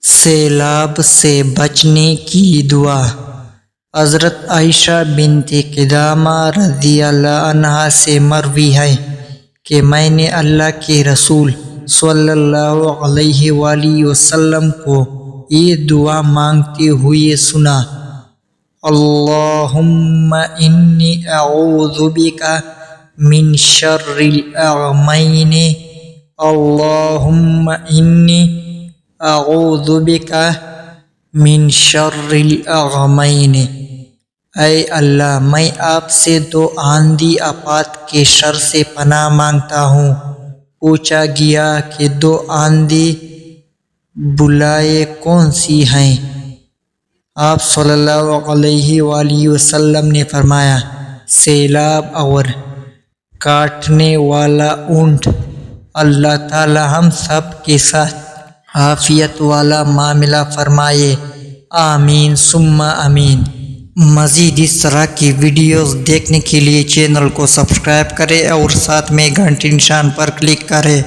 سیلاب سے بچنے کی دعا۔ حضرت عائشہ بنت قدامہ رضی اللہ عنہا سے مروی ہے کہ میں نے اللہ کے رسول صلی اللہ علیہ وآلہ وسلم کو یہ دعا مانگتے ہوئے سنا: اللہم انی اعوذ بک من شر الاغمین، اللہم انی اعوذ بک من شر الاغمین۔ اے اللہ، میں آپ سے دو آندھی آفات کے شر سے پناہ مانگتا ہوں۔ پوچھا گیا کہ دو آندھی بلائیں کون سی ہیں؟ آپ صلی اللہ علیہ وآلہ وسلم نے فرمایا: سیلاب اور کاٹنے والا اونٹ۔ اللہ تعالی ہم سب کے ساتھ عافیت والا معاملہ فرمائے، آمین ثم آمین۔ مزید اس طرح کی ویڈیوز دیکھنے کے لیے چینل کو سبسکرائب کریں اور ساتھ میں گھنٹی نشان پر کلک کریں۔